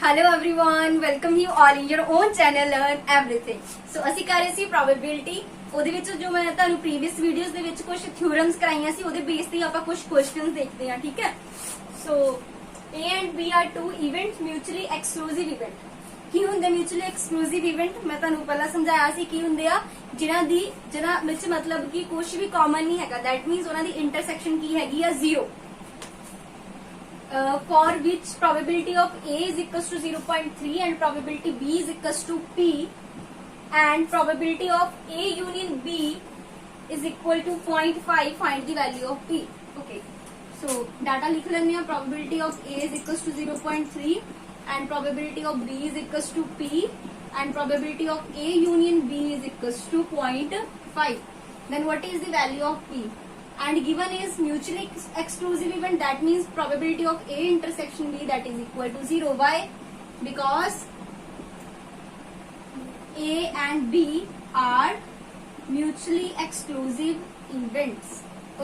Hello everyone, welcome you all in your own channel learn everything. So ਅਸੀਂ ਕਰ ਰਹੇ ਸੀ probability. ਉਹਦੇ ਵਿੱਚ ਜੋ ਮੈਂ ਤੁਹਾਨੂੰ ਪ੍ਰੀਵੀਅਸ ਵੀਡੀਓਜ਼ ਦੇ ਵਿੱਚ ਕੁਝ ਥਿਊਰਮਸ ਕਰਾਈਆਂ ਸੀ, ਉਹਦੇ ਬੇਸ ਤੇ ਆਪਾਂ ਕੁਝ ਕੁਐਸਚਨਸ ਦੇਖਦੇ ਹਾਂ। ਠੀਕ ਹੈ। ਸੋ A and B are two events mutually exclusive event। ਕੀ ਹੁੰਦੇ mutually exclusive event? ਮੈਂ ਤੁਹਾਨੂੰ ਪਹਿਲਾਂ ਸਮਝਾਇਆ ਸੀ ਕੀ ਹੁੰਦੇ ਆ, ਜਿਹਨਾਂ ਵਿੱਚ ਮਤਲਬ ਕਿ ਕੁਝ ਵੀ ਕਾਮਨ ਨਹੀਂ ਹੈਗਾ। ਦੈਟ ਮੀਨਸ ਉਹਨਾਂ ਦੀ ਇੰਟਰਸੈਕਸ਼ਨ ਕੀ ਹੈਗੀ ਆ, 0। For which probability of A is equals to 0.3 and probability B is equals to P, and probability of A union B is equal to 0.5. Find the value of P. Okay, so data लिख लेंगे। probability of A is equals to 0.3 and probability of B is equals to P and probability of A union B is equals to 0.5. Then what is the value of P? And given is mutually exclusive event, that means probability of A intersection B that is equal to 0. Why? Because A and B are mutually exclusive events.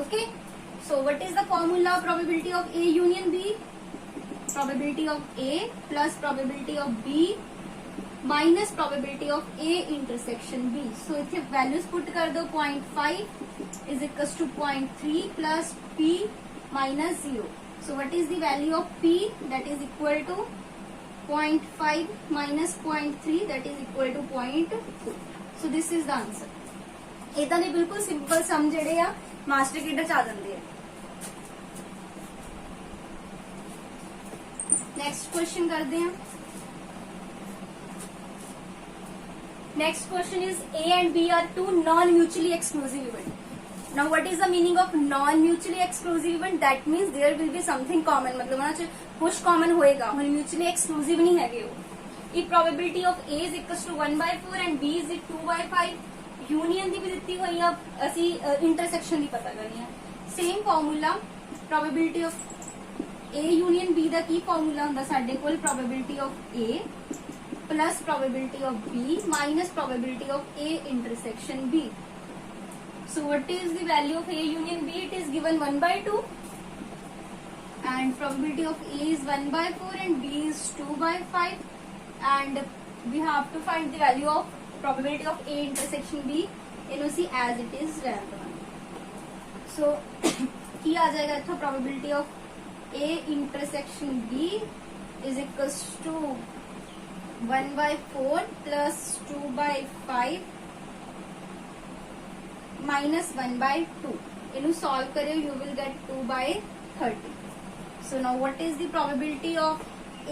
Okay, so what is the formula of probability of A union B? Probability of A plus probability of B minus probability of A intersection B. So इथे values put कर दो। 0.5 is equals to 0.3 plus P minus 0. So what is the value of P? That is equal to 0.5 minus 0.3, that is equal to 0.2. So this is the answer. इदा ने बिल्कुल simple सम जेडे आ master कीडर च आ जांदे आ। Next question करते हैं। Next question is A and B are two non-mutually exclusive events. Now what is the meaning of non-mutually exclusive event? That means there will be something common, मतलब ਉਹਨਾਂ ਚ ਕੁਝ common ਹੋਏਗਾ। ਹੁਣ mutually exclusive नहीं हैगे वो। If probability of A is equals to 1/4 and B is 2/5, union ਦੀ ਵੀ ਦਿੱਤੀ ਹੋਈ ਆ, ਅਸੀਂ intersection ਦੀ ਪਤਾ ਕਰਨੀ ਹੈ। Same formula probability of A union B the Ki formula ਹੁੰਦਾ ਸਾਡੇ ਕੋਲ? probability of A plus probability of B minus probability of A intersection B. So what is the value of A union B? It is given 1/2 and probability of A is 1/4 and B is 2/5, and we have to find the value of probability of A intersection B in see as it is random. So की आ जाएगा इतना probability of A intersection B is equals to 1/4 plus 2/5 minus 1/2. इन्हें solve करें, you will get 2/30. So now what is the probability of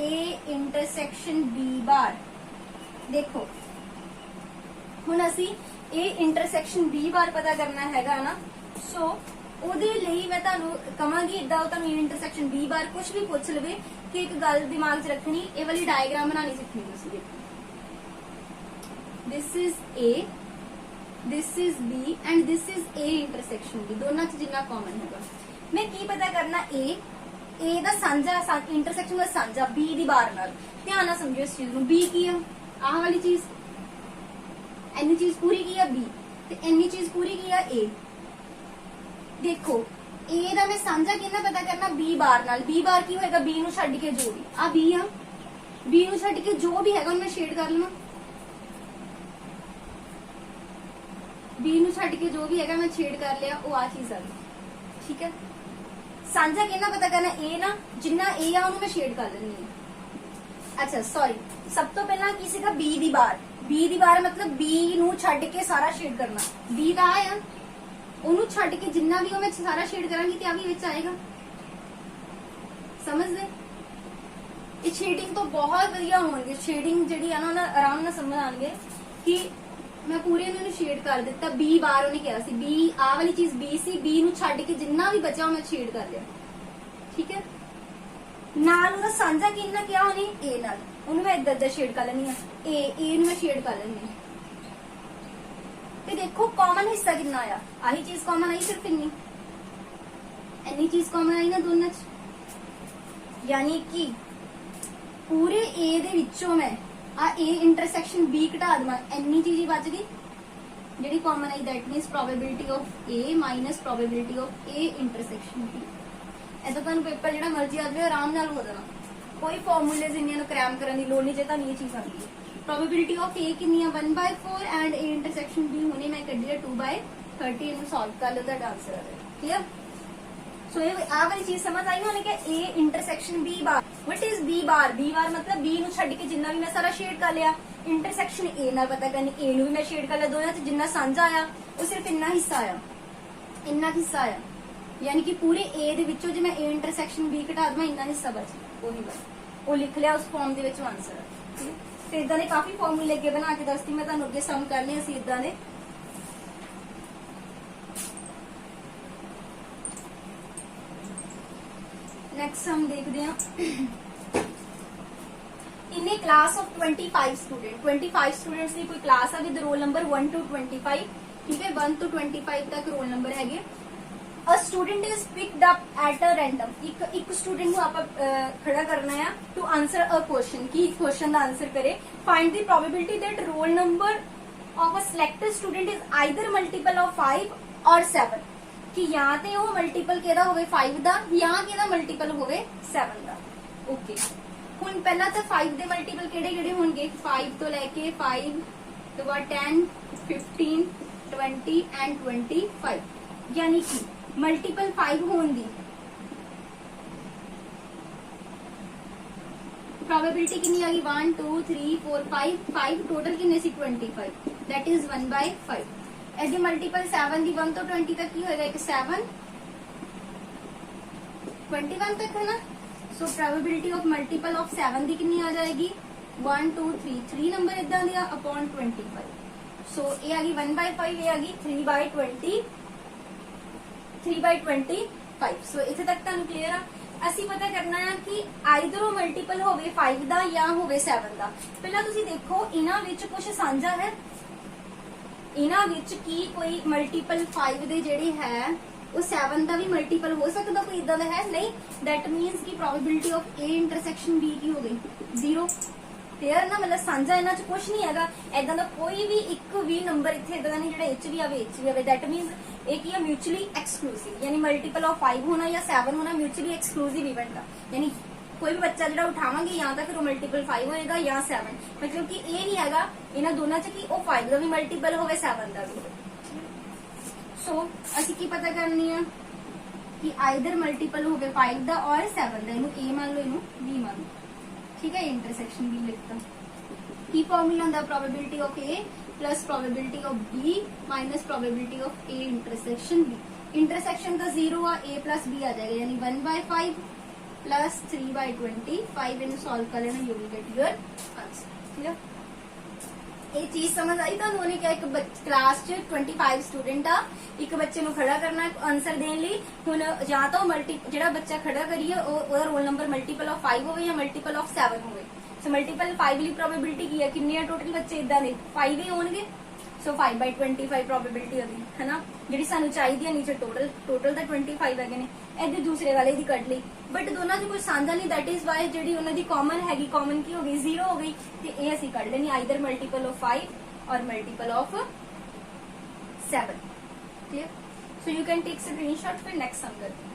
A intersection B bar? देखो ਹੁਣ ਅਸੀਂ A intersection B bar पता करना हैगा ना। So ਉਹਦੇ ਲਈ ਮੈਂ ਤੁਹਾਨੂੰ ਕਹਾਂਗੀ ਇਦਾਂ ਤੁਹਾਨੂੰ ਇੰਟਰਸੈਕਸ਼ਨ B ਬਾਰ ਕੁਝ ਵੀ ਪੁੱਛ ਲਵੇ ਕਿ ਇੱਕ ਗੱਲ ਦਿਮਾਗ 'ਚ ਰੱਖਣੀ, ਇਹ ਵਾਲੀ ਡਾਇਗਰਾਮ ਬਣਾਣੀ ਸਿੱਖਣੀ ਤੁਸੀਂ। ਦੇਖੋ this is A, this is B and this is A intersection B, ਦੋਨਾਂ 'ਚ ਜਿੰਨਾ ਕਾਮਨ ਹੈਗਾ। ਮੈਂ ਕੀ ਪਤਾ ਕਰਨਾ? A ਦਾ ਸਾਂਝਾ ਇੰਟਰਸੈਕਸ਼ਨ ਦਾ ਸਾਂਝਾ B ਦੀ ਬਾਰ ਨਾਲ। ਧਿਆਨ ਨਾਲ ਸਮਝਿਓ ਇਸ ਚੀਜ਼ ਨੂੰ। B ਕੀ ਆ? ਆਹ ਵਾਲੀ ਚੀਜ਼। ਇੰਨੀ ਚੀਜ਼ ਪੂਰੀ ਕੀ ਆ? B, ਤੇ ਇੰਨੀ ਚੀਜ਼ ਪੂਰੀ ਕੀ ਆ? A। देखो A ਦਾ ਮੈਂ ਸਾਂਝਾ ਕਿੰਨਾ ਪਤਾ ਕਰਨਾ? B ਬਾਰ ਨਾਲ। B ਬਾਰ ਕੀ ਹੋਏਗਾ? B ਨੂੰ ਛੱਡ ਕੇ ਜੋ ਵੀ ਆ B ਆ, B ਨੂੰ ਛੱਡ ਕੇ ਜੋ ਵੀ ਹੈਗਾ ਉਹਨੂੰ ਮੈਂ ਸ਼ੇਡ ਕਰ ਲਵਾਂ। B ਨੂੰ ਛੱਡ ਕੇ ਜੋ ਵੀ ਹੈਗਾ ਮੈਂ ਛੇਡ ਕਰ ਲਿਆ, ਉਹ ਆ ਚੀਜ਼ ਆ ਗਈ। ਠੀਕ ਹੈ। ਸਾਂਝਾ ਕਿੰਨਾ ਪਤਾ ਕਰਨਾ? A ਨਾ, ਜਿੰਨਾ A ਆ ਉਹਨੂੰ ਮੈਂ ਸ਼ੇਡ ਕਰ ਲੈਣੀ ਹੈ। ਅੱਛਾ ਸੌਰੀ, ਸਭ ਤੋਂ ਪਹਿਲਾਂ ਕੀ ਸੀਗਾ? B ਦੀ ਬਾਰ। B ਦੀ ਬਾਰ ਮਤਲਬ B ਨੂੰ ਛੱਡ ਕੇ ਸਾਰਾ ਸ਼ੇਡ ਕਰਨਾ। B ਦਾ ਆ, ਉਹਨੂੰ ਛੱਡ ਕੇ ਜਿੰਨਾ ਵੀ ਉਹ ਮੈਂ ਸਾਰਾ ਸ਼ੇਡ ਕਰਾਂਗੀ ਤੇ ਆ ਵੀ ਵਿੱਚ ਆਏਗਾ। ਸਮਝਦੇ? ਇਹ ਸ਼ੇਡਿੰਗ ਤੋਂ ਬਹੁਤ ਵਧੀਆ ਹੋਣਗੇ। ਸ਼ੇਡਿੰਗ ਜਿਹੜੀ ਆ ਨਾ ਉਹਨਾਂ ਆਰਾਮ ਨਾਲ ਸਮਝ ਆਣਗੇ ਕਿ ਮੈਂ ਪੂਰੇ ਨੂੰ ਸ਼ੇਡ ਕਰ ਦਿੱਤਾ। B ਬਾਰ ਉਹਨੇ ਕਿਹਾ ਸੀ B, ਆ ਵਾਲੀ ਚੀਜ਼ B ਸੀ, B ਨੂੰ ਛੱਡ ਕੇ ਜਿੰਨਾ ਵੀ ਬਚਿਆ ਉਹ ਮੈਂ ਸ਼ੇਡ ਕਰ ਲਿਆ। ਠੀਕ ਹੈ। ਨਾਲ ਉਹਦਾ ਸਾਂਝਾ ਕਿੰਨਾ ਕਿਹਾ ਉਹਨੇ? A ਨਾਲ, ਉਹਨੂੰ ਮੈਂ ਇੱਦਾਂ ਸ਼ੇਡ ਕਰ ਲੈਣੀ ਆ। A ਨੂੰ ਮੈਂ ਸ਼ੇਡ ਕਰ ਲੈਣੀ ਆ। ਤੇ ਦੇਖੋ ਕਾਮਨ ਹਿੱਸਾ ਕਿੰਨਾ ਆਇਆ? ਆਹੀ ਚੀਜ਼ ਕਾਮਨ ਆਈ, ਸਿਰਫ ਇੰਨੀ ਚੀਜ਼ ਕਾਮਨ ਆਈ ਨਾ ਦੋਨਾਂ 'ਚ। ਯਾਨੀ ਕਿ ਪੂਰੇ A ਦੇ ਵਿੱਚੋਂ ਮੈਂ ਆ A ਇੰਟਰਸੈਕਸ਼ਨ B ਘਟਾ ਦਵਾਂ, ਇੰਨੀ ਚੀਜ਼ ਹੀ ਬਚ ਗਈ ਜਿਹੜੀ common I. That means probability of A minus probability of A intersection B। ਇਦਾਂ ਤੁਹਾਨੂੰ ਪੇਪਰ ਜਿਹੜਾ ਮਰਜ਼ੀ ਆ ਜਾਵੇ ਆਰਾਮ ਨਾਲ ਹੋ ਜਾਣਾ। कोई फॉर्मूलेज इन्हें क्रैम करने की लोड़ नहीं, जो तुहानू ये चीज आती है। प्रोबेबिलिटी ऑफ ए कितनी है 1/4 एंड ए इंटरसेक्शन बी होने मैं कढ़ी है 2/30, इन्हें सॉल्व कर लो, तुहाडा आंसर आ जाएगा। क्लियर? सो ये आ वाली चीज समझ आई होने कि A intersection B bar. What is B bar? B bar मतलब बी नु छड्ड के जिन्ना भी मैं सारा शेड कर लिया। इंटरसेक्शन ए नाल पता करनी, ए नु भी मैं शेड कर लिया, दोनों च जिन्ना सांझा आया वो सिर्फ इन्ना हिस्सा आया, इन्ना हिस्सा आया, यानी कि पूरे ए दे विचों जे मैं ए इंटरसेक्शन बी घटा दवां इन्ना हिस्सा बच गया, वही बस वो लिख लिया उस फॉर्म दे विच आंसर। तो इदां दे काफी फॉर्मूले अगे बना के दसती मैं तुहानू, अगे सम करने असीं इदां दे। नेक्स्ट हम देखते हैं इन ए क्लास ऑफ 25 स्टूडेंट, 25 स्टूडेंट्स की कोई क्लास है विद रोल नंबर 1 to 25, ठीक है 1 to 25 तक रोल नंबर है। A student is picked up at a random, एक स्टूडेंट को आप खड़ा करना है टू आंसर अ क्वेश्चन, की क्वेश्चन का आंसर करे। Find the probability that roll number of a selected student is either multiple of 5 और 7, कि या ते वो मल्टीपल केदा होवे 5 दा या केदा मल्टीपल होवे 7 दा। ओके, हुण पहला तो 5 दे मल्टीपल केड़े-केड़े होणगे? 5 तो लेके 5 तो बाद 10 15 20 एंड 25, यानी कि मल्टीपल 5 होने दी प्रोबेबिलिटी कितनी आ गई? 1 2 3 4 5 टोटल कितने सी 25, दैट इज 1/5। एदी मल्टीपल 7 दी 1 तो 20 तक की होएगा, एक 7 21 तक है ना। So probability of multiple of 7 दी कितनी आ जाएगी? 1 2 3 नंबर इदा दिया अपॉन 25। सो ये आ गई 1/5, ये आ गई 3/25। सो इथे तक तुहानू क्लियर आ। असी पता करना है कि आइदर वो मल्टीपल होवे 5 दा या होवे 7 दा। पहला तुसी देखो इन्हां विच कुछ साझा है, इन्हां विच की कोई मल्टीपल 5 दे जेड़े है वो 7 दा भी मल्टीपल हो सकता, कोई इदा दा है नहीं। दैट मीन्स की probability of A intersection B की हो गई 0। क्लियर ना, मतलब साझा इन्हां च कुछ नहीं हैगा, इदां दा कोई भी एक भी नंबर इत्थे इदां दा नहीं जेड़ा एच भी आवे। दैट मीन्स एक ही है म्यूचुअली एक्सक्लूसिव, यानी मल्टीपल ऑफ 5 होना या 7 होना म्यूचुअली एक्सक्लूसिव इवेंट का, यानी कोई भी बच्चा जो उठावे या तो फिर वो मल्टीपल 5 होएगा या 7, मतलब कि ये नहीं है इन्होंने दोनों च कि 5 का भी मल्टीपल हो 7 का भी। सो असी की पता करनी है कि आइदर मल्टीपल हो 5 का और 7 का, इनू ए मान लो इनू बी मान लो, ठीक है। इंटरसेक्शन बी लिखता की फॉर्मूला होता probability of A plus probability of B minus probability of A intersection B. Intersection का 0 आ, ए प्लस बी आ जाएगा, यानी 1/5 प्लस 3/25 इन सॉल्व कर लेना, you will get your answer. ठीक है, ये चीज समझ आई तुहानू? उन्हें क्या एक क्लास च 25 स्टूडेंट आ, एक बच्चे नु खड़ा करना आंसर देने लिए। हुण या तो जेड़ा बच्चा खड़ा करिए ओदा रोल नंबर मल्टीपल ऑफ 5 होवे या मल्टीपल ऑफ 7 होवे। सो मल्टीपल 5 ली प्रोबेबिलिटी की है, किन्ने टोटल बच्चे इदा ने 5 ही होणगे। सो 5/25 प्रोबेबिलिटी होगी है ना, जी सानू चाहिए नीचे टोटल तो 25 है ने, इधर दूसरे वाले की कट ली, बट दोनों से कुछ साझा नहीं। दैट इज वाई जी उन्होंने कॉमन हैगी, कॉमन की हो गई 0 हो गई, तो ये असी कट लेनी आइदर मल्टीपल ऑफ 5 और मल्टीपल ऑफ 7। ठीक है, so you can take screenshot, फिर नेक्स्ट सम करते हैं।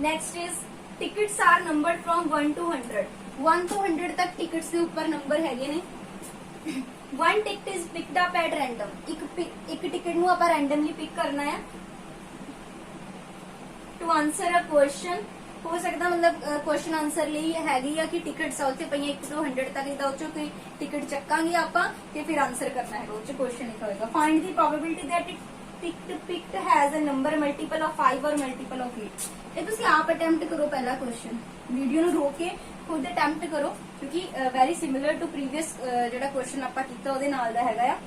Next is tickets are numbered from 1 to 100। 1 to 100 तक टिकट्स के ऊपर नंबर हैगे ने। 1 ticket is picked up at random, एक टिकट नु आपां रैंडमली पिक करना है टू आंसर अ क्वेश्चन। हो सकता मतलब क्वेश्चन आंसर ਲਈ हैगी है कि टिकट्स ਉੱਥੇ ਪਈਆਂ 1 to 100 तक ਇਹਦਾ ਉੱਚੋਂ ਕੋਈ ਟਿਕਟ ਚੱਕਾਂਗੇ ਆਪਾਂ ਤੇ ਫਿਰ ਆਨਸਰ ਕਰਨਾ ਹੈ। ਉੱਚ ਕੁਐਸਚਨ ਲਿਖਾ ਹੋਏਗਾ find the probability that ticket picked has a number multiple of 5 और मल्टीपल ऑफ 8। ये तुसी आप अटेम्प्ट करो, पहला क्वेश्चन वीडियो नु रोक के खुद अटेम्प्ट करो, क्योंकि वेरी सिमिलर टू प्रीवियस जेड़ा क्वेश्चन आपा कीता ओदे नाल दा हैगा आ।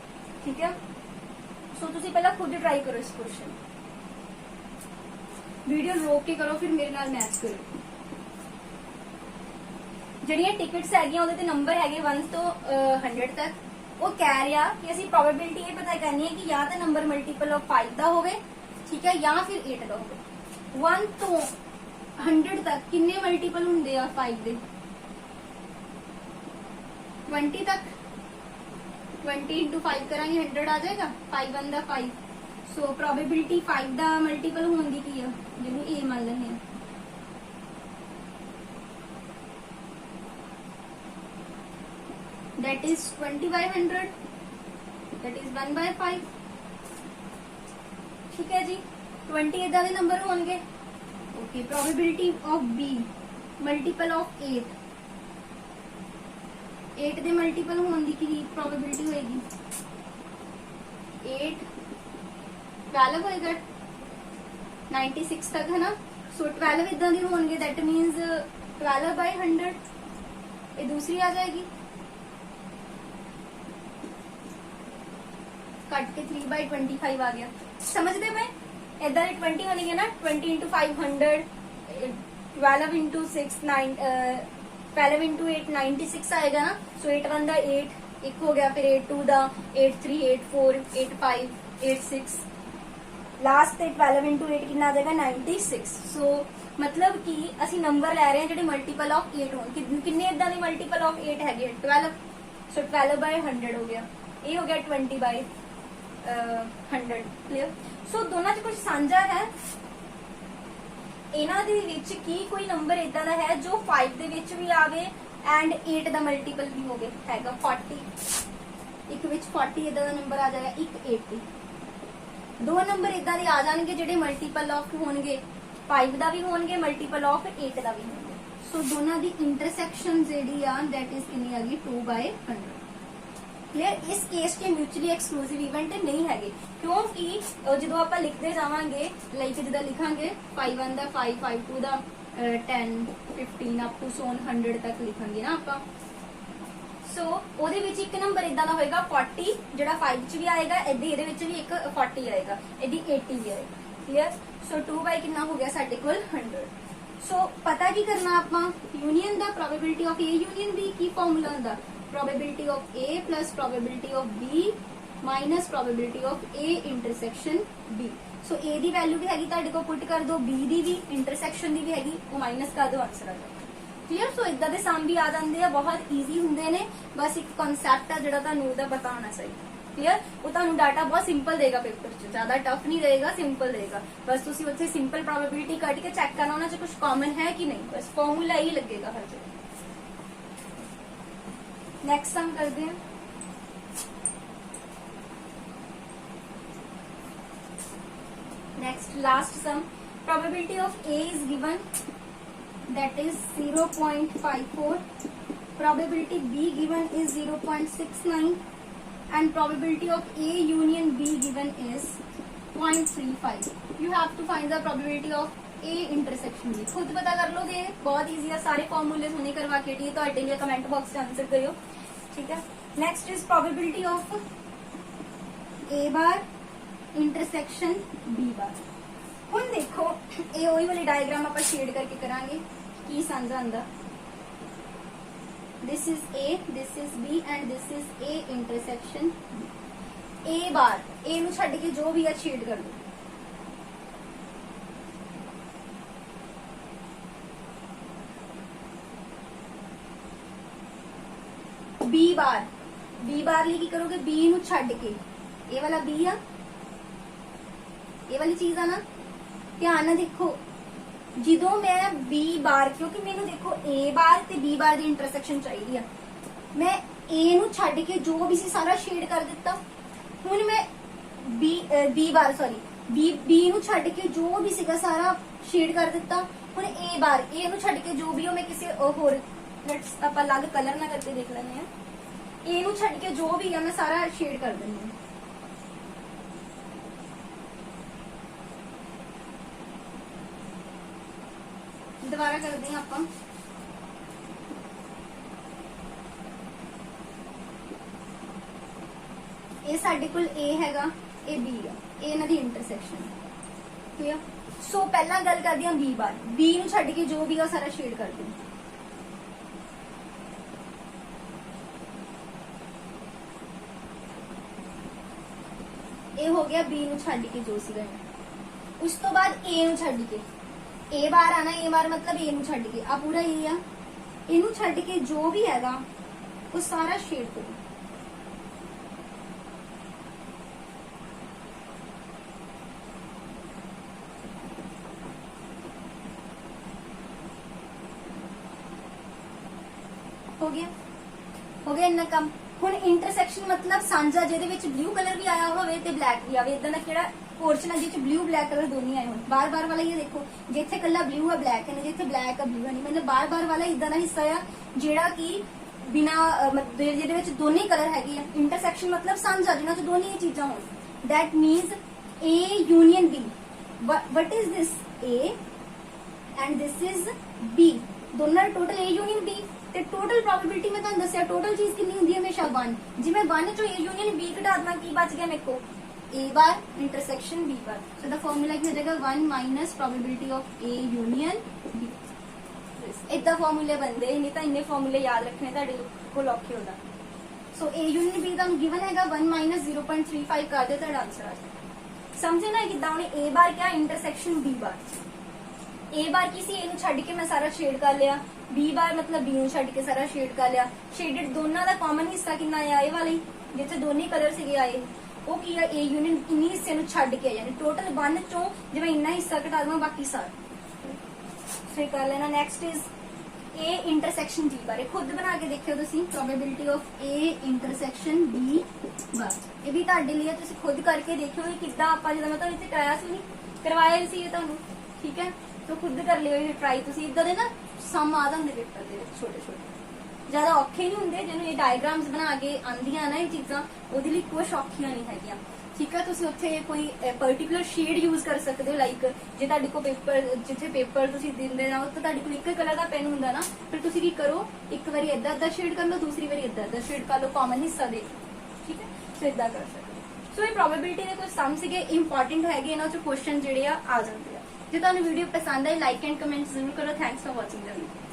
ठीक है, सो तुसी पहला खुद ट्राई करो इस क्वेश्चन, वीडियो रोक के करो, फिर मेरे नाल मैच करो। ਜਿਹੜੀਆਂ ਟਿਕਟਸ ਹੈਗੀਆਂ ਉਹਦੇ ਤੇ ਨੰਬਰ ਹੈਗੇ 1 ਤੋਂ 100 ਤੱਕ। ਉਹ ਕਹਿ ਰਿਹਾ ਕਿ ਅਸੀਂ ਪ੍ਰੋਬੇਬਿਲਿਟੀ ਇਹ ਪਤਾ ਕਰਨੀ ਹੈ ਕਿ ਜਾਂ ਤਾਂ ਨੰਬਰ ਮਲਟੀਪਲ ਆਫ 5 ਦਾ ਹੋਵੇ, ਠੀਕ ਹੈ, ਜਾਂ ਫਿਰ 8 ਦਾ ਹੋਵੇ। 1 ਤੋਂ 100 ਤੱਕ ਕਿੰਨੇ ਮਲਟੀਪਲ ਹੁੰਦੇ ਆ 5 ਦੇ? 20 ਤੱਕ 20 इंटू 5 करांगे 100 आ जाएगा 5 1 ਦਾ 5 सो प्रोबेबिलिटी 5 ਦਾ मल्टीपल होने ਦੀ ਕੀ ਆ ਜਿਹਨੂੰ a ਮੰਨ ਲੈਂਦੇ ਆ that is 20 by 100 that is 1 by 5 ठीक है जी 20 इदा दे नंबर होंगे okay probability of b multiple of 8 8 ਦੇ ਮਲਟੀਪਲ ਹੋਣ ਦੀ ਕੀ ਪ੍ਰੋਬੇਬਿਲਿਟੀ ਹੋਏਗੀ 8 12 ਹੋਏਗਾ 96 ਤੱਕ है ना सो 12 ਇਦਾਂ ਦੀ ਹੋਣਗੇ दैट मींस 12 by 100 ਇਹ दूसरी आ जाएगी कट के 3 by 25 आ गया समझते मैं इधर 20 बनेंगे ना 20 इंटू 500 12 इंटू 6 9 12 इंटू 8 96 आएगा ना सो 8 1 दा 8 एक हो गया फिर 8 2 दा 8 3 8 4 8 5 8 6 लास्ट 12 इंटू 8 कितना आ जाएगा 96 सो मतलब कि ਅਸੀਂ ਨੰਬਰ ਲੈ ਰਹੇ ਹਾਂ ਜਿਹੜੇ ਮਲਟੀਪਲ ਆਫ 8 ਹੋਣ ਕਿੰਨੇ ਇਦਾਂ ਦੇ ਮਲਟੀਪਲ ਆਫ 8 ਹੈਗੇ 12 ਸੋ 12 ਬਾਈ 100 ਹੋ ਗਿਆ ਇਹ ਹੋ ਗਿਆ 20 ਬਾਈ 100 ਕਲੀਅਰ ਸੋ ਦੋਨਾਂ 'ਚ ਕੁਝ ਸਾਂਝਾ ਹੈ ਇਹਨਾਂ ਦੇ ਵਿੱਚ ਕੀ ਕੋਈ ਨੰਬਰ ਇਦਾਂ ਦਾ ਹੈ ਜੋ 5 ਦੇ ਵਿੱਚ ਵੀ ਆਵੇ ਐਂਡ 8 ਦਾ ਮਲਟੀਪਲ ਵੀ ਹੋਵੇ ਹੈਗਾ 40 ਇੱਕ ਵਿੱਚ 40 ਇਦਾਂ ਦਾ ਨੰਬਰ ਆ ਜਾਏਗਾ ਇੱਕ 80 ਦੋ ਨੰਬਰ ਇਦਾਂ ਦੇ ਆ ਜਾਣਗੇ ਜਿਹੜੇ ਮਲਟੀਪਲ ਆਫ ਹੋਣਗੇ 5 ਦਾ ਵੀ ਹੋਣਗੇ ਮਲਟੀਪਲ ਆਫ 8 ਦਾ ਵੀ ਹੋਣਗੇ ਸੋ ਦੋਨਾਂ ਦੀ ਇੰਟਰਸੈਕਸ਼ਨ ਜਿਹੜੀ ਆ ਦੈਟ ਇਜ਼ ਕਿੰਨੀ ਆ ਗਈ 2 by 100 ਕਲੀਅਰ ਇਸ ਕੇਸ ਕੇ ਮਿਊਚੁਅਲੀ ਐਕਸਕਲੂਸਿਵ ਇਵੈਂਟ ਨਹੀਂ ਹੈਗੇ ਕਿਉਂਕਿ ਜਦੋਂ ਆਪਾਂ ਲਿਖਦੇ ਜਾਵਾਂਗੇ ਲਾਈਕ ਜਿੱਦਾਂ ਲਿਖਾਂਗੇ 5 1 ਦਾ 5 5 2 ਦਾ 10 15 ਅਪ ਟੂ 100 ਤੱਕ ਲਿਖਾਂਗੇ ਨਾ ਆਪਾਂ ਸੋ ਉਹਦੇ ਵਿੱਚ ਇੱਕ ਨੰਬਰ ਇਦਾਂ ਦਾ ਹੋਏਗਾ 40 ਜਿਹੜਾ 5 ਚ ਵੀ ਆਏਗਾ ਇਹਦੇ ਵਿੱਚ ਵੀ ਇੱਕ 40 ਆਏਗਾ ਇਹਦੀ 80 ਵੀ ਆਏਗਾ ਕਲੀਅਰ ਸੋ 2 by ਕਿੰਨਾ ਹੋ ਗਿਆ ਸਾਡੇ ਕੋਲ 100 ਸੋ ਪਤਾ ਕੀ ਕਰਨਾ ਆਪਾਂ union the probability of A union B Ki formula ਹੁੰਦਾ probability of A plus probability of B minus probability of A intersection B so A the value ਵੀ ਹੈਗੀ ਤੁਹਾਡੇ ਕੋਲ ਪੁੱਟ ਕਰ ਦਿਓ B ਦੀ ਵੀ ਇੰਟਰਸੈਕਸ਼ਨ ਦੀ ਵੀ ਹੈਗੀ ਉਹ ਮਾਈਨਸ ਕਰ ਦਿਓ ਆਨਸਰ ਆ ਜਾਏਗਾ ਕਲੀਅਰ ਸੋ ਇਦਾਂ ਦੇ ਸਮ ਵੀ ਆ ਜਾਂਦੇ ਆ ਬਹੁਤ ਈਜ਼ੀ ਹੁੰਦੇ ਨੇ ਬਸ ਇੱਕ ਕਨਸੈਪਟ ਆ ਜਿਹੜਾ ਤੁਹਾਨੂੰ ਉਹਦਾ ਪਤਾ ਹੋਣਾ ਚਾਹੀਦਾ ਕਲੀਅਰ ਉਹ ਤੁਹਾਨੂੰ ਡਾਟਾ ਬਹੁਤ ਸਿੰਪਲ ਦੇਗਾ ਪੇਪਰ 'ਚ ਜ਼ਿਆਦਾ ਟਫ ਨਹੀਂ ਰਹੇਗਾ ਸਿੰਪਲ ਦੇਗਾ ਬਸ ਤੁਸੀਂ ਉੱਥੇ ਸਿੰਪਲ ਪ੍ਰੋਬੇਬਿਲਿਟੀ ਕੱਢ ਕੇ ਚੈੱਕ ਕਰਨਾ ਉਹਨਾਂ 'ਚ ਕੁਝ ਕਾਮਨ ਹੈ ਕਿ ਨਹੀਂ ਬਸ ਫਾਰਮੂਲਾ ਹੀ ਲੱਗੇਗਾ ਹਰ ਜਗ੍ਹਾ नेक्स्ट सम करते हैं next last sum probability of A is given that is 0.54 probability B given is 0.69 and probability of A union B given is 0.35 you have to find the probability of A intersection B खुद पता कर लो बहुत easy है सारे फॉर्मूले हुने करवा के दिए तो लिए कमेंट बॉक्स में आंसर करियो ठीक है next is probability of A bar intersection B बार हुण देखो ये वही वाली डायग्राम आप शेड करके करांगे की साझा आंदा this is A this is B and this is A intersection A bar A नु छड्ड के जो भी है शेड कर दो B बार ਲਈ ਕੀ ਕਰੋਗੇ B ਨੂੰ ਛੱਡ ਕੇ ਇਹ ਵਾਲਾ B ਆ ਇਹ ਵਾਲੀ ਚੀਜ਼ ਆ ਨਾ ਧਿਆਨ ਨਾਲ ਦੇਖੋ ਜਦੋਂ ਮੈਂ B ਬਾਰ ਕਿਉਂਕਿ ਮੈਨੂੰ ਦੇਖੋ A ਬਾਰ ਤੇ B ਬਾਰ ਦੀ ਇੰਟਰਸੈਕਸ਼ਨ ਚਾਹੀਦੀ ਆ ਮੈਂ A ਨੂੰ ਛੱਡ ਕੇ ਜੋ ਵੀ ਸੀ ਸਾਰਾ ਸ਼ੇਡ ਕਰ ਦਿੱਤਾ ਹੁਣ ਮੈਂ B ਬਾਰ ਸੌਰੀ B ਨੂੰ ਛੱਡ ਕੇ ਜੋ ਵੀ ਸੀਗਾ ਸਾਰਾ ਸ਼ੇਡ ਕਰ ਦਿੱਤਾ ਹੁਣ A ਬਾਰ A ਨੂੰ ਛੱਡ ਕੇ ਜੋ ਵੀ ਉਹ ਮੈਂ ਕਿਸੇ ਹੋਰ ਲੈਟਸ ਆਪਾਂ ਅਲੱਗ ਕਲਰ ਨਾਲ ਕਰਕੇ ਦੇਖ ਲੈਂਦੇ ਆ A ਨੂੰ ਛੱਡ ਕੇ ਜੋ ਵੀ ਆ ਮੈਂ ਸਾਰਾ ਸ਼ੇਡ ਕਰ ਦਿੰਦੀ ਹਾਂ ਦੁਬਾਰਾ ਕਰਦੇ ਹਾਂ ਆਪਾਂ ਇਹ ਸਾਡੇ ਕੋਲ A ਹੈਗਾ ਇਹ B ਆ ਇਹ ਇਹਨਾਂ ਦੀ ਇੰਟਰਸੈਕਸ਼ਨ ਕਲੀਅਰ ਸੋ ਪਹਿਲਾਂ ਗੱਲ ਕਰਦੇ ਹਾਂ B ਬਾਰ B ਨੂੰ ਛੱਡ ਕੇ ਜੋ ਵੀ ਆ ਸਾਰਾ ਸ਼ੇਡ ਕਰ ਦਿੰਦੇ ਇਹ ਹੋ ਗਿਆ B ਨੂੰ ਛੱਡ ਕੇ ਜੋ ਸੀਗਾ ਉਸ ਤੋਂ ਬਾਅਦ A ਨੂੰ ਛੱਡ ਕੇ A ਬਾਰ ਆਣਾ A ਬਾਰ ਮਤਲਬ A ਨੂੰ ਛੱਡ ਕੇ ਆ ਪੂਰਾ A ਆ ਇਹਨੂੰ ਛੱਡ ਕੇ ਜੋ ਵੀ ਹੈਗਾ ਉਹ ਸਾਰਾ ਸ਼ੇਡ ਕਰੋ हो गया इन्ना काम। हुण इंटरसैक्शन मतलब सांझा जिहदे विच ब्लू कलर भी आया होवे ते ब्लैक भी आवे, इदां दा किहड़ा पोर्शन है जिस ब्लू ब्लैक कलर दोनों आए होण। बार बार वाला ये देखो जिथे कल्ला ब्लू है ब्लैक है, जिथे ब्लैक है ब्लू है नहीं, मतलब बार बार वाला इदां दा हिस्सा आ जिहड़ा कि बिना मतलब जिहदे विच दोनों ही कलर हैगे आ। इंटरसैक्शन मतलब सांझा जिन्हां च दोनों ही चीजां होण। That means A union B. What is this? A and this is B, दोनों टोटल ए यूनियन बी। ते टोटल प्रोबेबिलिटी मैं तुहानू दस्सिया टोटल चीज कितनी होंदी है हमेशा 1। जे मैं 1 चो ए यूनियन बी घटा देवां की बच गया मेरे को A bar intersection B bar. So the formula की हो जाएगा 1 minus probability of A union B. इतना फॉर्मूले बनते नहीं तो इन्ने फॉर्मूले याद रखने तुहाडे कोल औखे हो जाण। सो ए यूनियन बी तुहानू गिवन हैगा 1 माइनस 0.35 कर दे तुहाडा आंसर आ जाएगा। समझे ना किदां हुण ए बार क्या इंटरसेक्शन बी बार। ए बार की सी ए नू छड्ड के मैं सारा शेड कर लिया, बी बार मतलब बी नू छड्ड के सारा शेड कर लिया। शेडेड दोनों का कॉमन हिस्सा कितना आया ए वाले जिथे दोनों कलर से आए वो की है ए यूनियन इन्हीं हिस्से नू छड्ड के यानी टोटल 1 चो जे मैं इन्ना हिस्सा घटा दूंगा बाकी सारा फिर कर लेना। Next is A intersection B bar, खुद बना के देखियो तुसी probability of A intersection B bar. ये भी तुहाडे लिए तुसी खुद करके देखियो कि किद्दां आपां जदों मैं तुहानू इत्थे कराया सी नहीं करवाया सी ये तुहानू, ठीक है। तो खुद कर लियो ये ट्राई तुसी। इदां दे ना सम आ जांदे पेपर दे विच छोटे छोटे, ज्यादा औखे नहीं होंगे। जिन्होंने ये डायग्राम्स बना के आंदियां ना ये चीज़ां ਉਹਦੇ ਲਈ कुछ औखियां नहीं हैगियां, ठीक है। तुसी उत्थे कोई पर्टिकुलर शेड यूज कर सकते हो। लाइक जे तुहाडे कोल पेपर जिथे पेपर तुसी दिंदे ना तो तुहाडे कोल एक कलर का पेन हुंदा ना, फिर तुसी की करो एक बारी इदां इदां शेड कर लो, दूसरी बारी इदां इदां शेड कर लो, कॉमन हिस्सा देख लो, ठीक है। सो इदां कर सकते हो। सो ये प्रोबेबिलिटी दे कुछ सम सीगे इंपॉर्टेंट हैगे, इन्हां चों क्वेश्चन जिहड़े आ जांदे आ। जे तुहानू वीडियो पसंद आई लाइक एंड कमेंट जरूर करो। Thanks for watching the video.